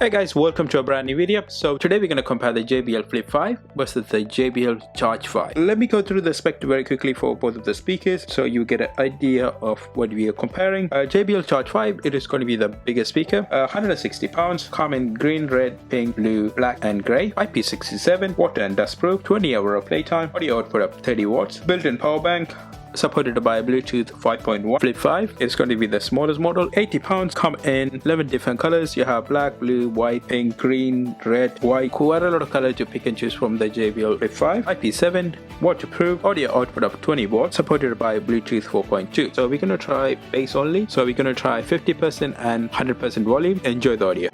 Hey guys, welcome to a brand new video. So today we're going to compare the JBL Flip 5 versus the JBL Charge 5. Let me go through the spec very quickly for both of the speakers so you get an idea of what we are comparing. JBL Charge 5, it is going to be the biggest speaker, 160 pounds, come in green, red, pink, blue, black and grey, IP67, water and dust proof, 20 hours of playtime, audio output of 30 watts, built-in power bank, supported by Bluetooth 5.1. Flip 5 is going to be the smallest model, 80 pounds, come in 11 different colors. You have black, blue, white, pink, green, red, white, quite a lot of colors to pick and choose from the JBL Flip 5. IP7, waterproof, audio output of 20 watts, supported by Bluetooth 4.2. So we're going to try bass only. So we're going to try 50% and 100% volume. Enjoy the audio.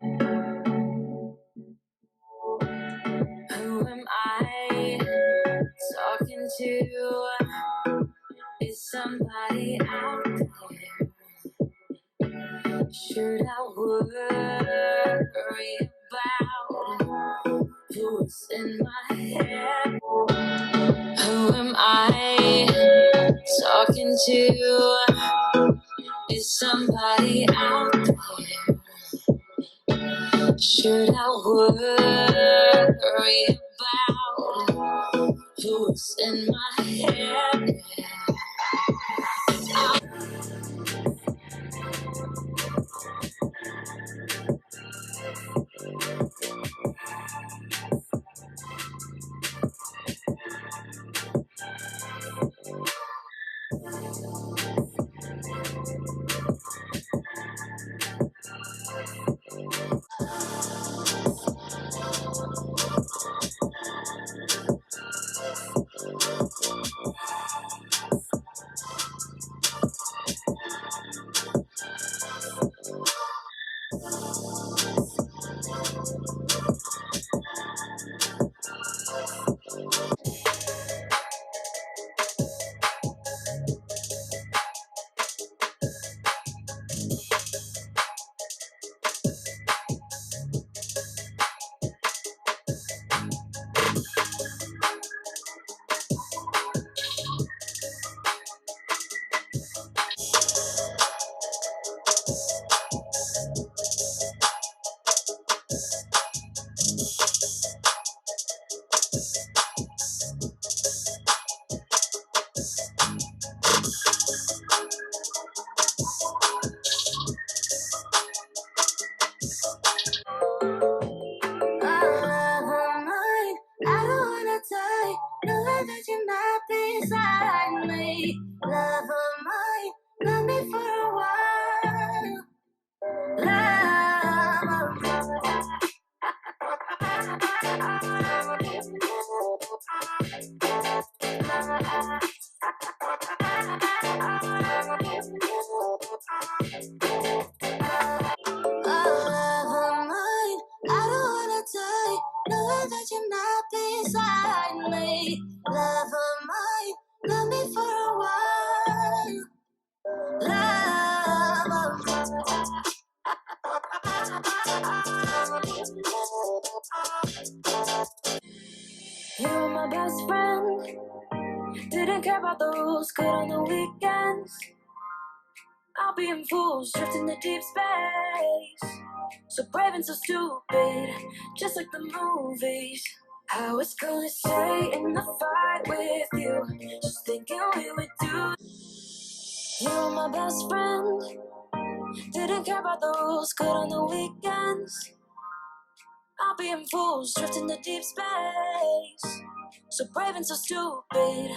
Who am I talking to? Is somebody out there? Should I worry about who's in my head? Who am I talking to? Is somebody out there? Should I worry about who's in my head? Love of mine, love me for a while. Love of mine, I don't wanna die, knowing that you're not beside me. Love of mine, love me for a while. Love of You were my best friend, didn't care about the rules, good on the weekends. I'll be in fools, drifting to deep space. So brave and so stupid, just like the movies. I was gonna stay in the fight with you, just thinking we would do. You were my best friend, didn't care about the rules, good on the weekends. I'll be in fools, drifting to deep space. So brave and so stupid,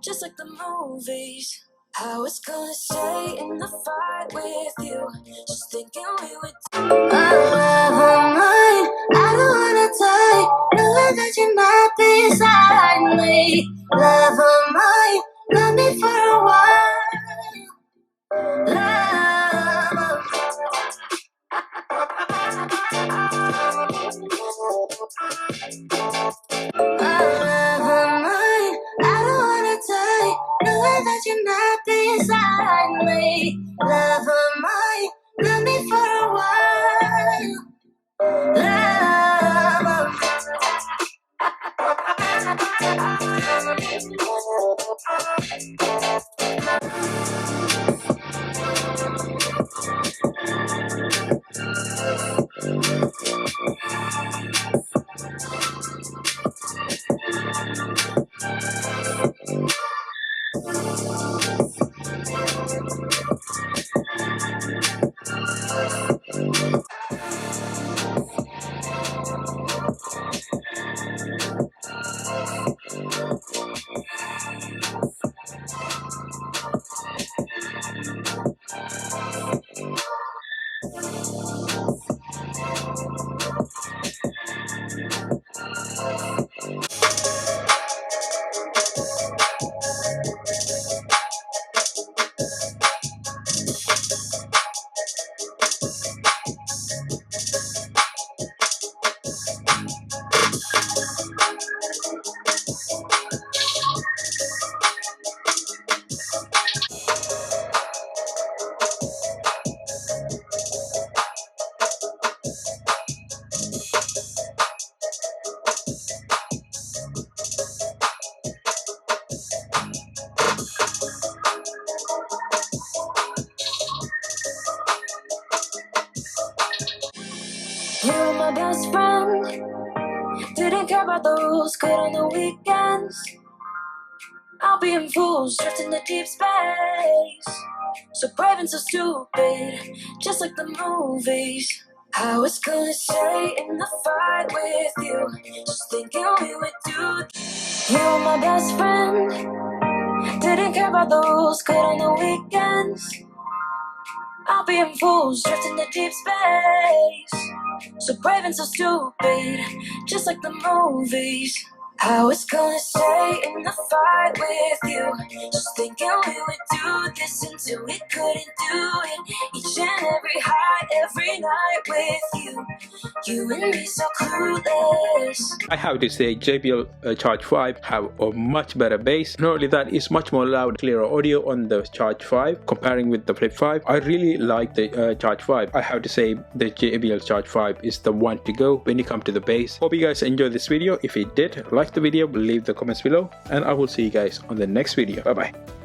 just like the movies. I was gonna stay in the fight with you, just thinking we would do. Love of mine, I don't wanna die, knowing that you're not beside me. Love of mine, love me for a while. Love of mine, I don't wanna die, knowing that you're not beside me. Love of mine, love me for a while. Love of You were my best friend, didn't care about the rules, good on the weekends. I'll be in fools, drifting to deep space. So brave and so stupid, just like the movies. I was gonna stay in the fight with you, just thinking we would do. You were my best friend, didn't care about the rules, good on the weekends. I'll be in fools, drifting to deep space. So brave and so stupid, just like the movies. I was gonna stay in the fight with you, just thinking we would do this until we couldn't do it. Each and every high, every night with you, you and me so clueless. I have to say JBL Charge 5 have a much better bass. Not only that, it's much more loud, clearer audio on the Charge 5 comparing with the Flip 5. I really like the Charge 5. I have to say the JBL Charge 5 is the one to go when you come to the bass. Hope you guys enjoyed this video. If you did, like the video, leave the comments below, and I will see you guys on the next video. Bye bye.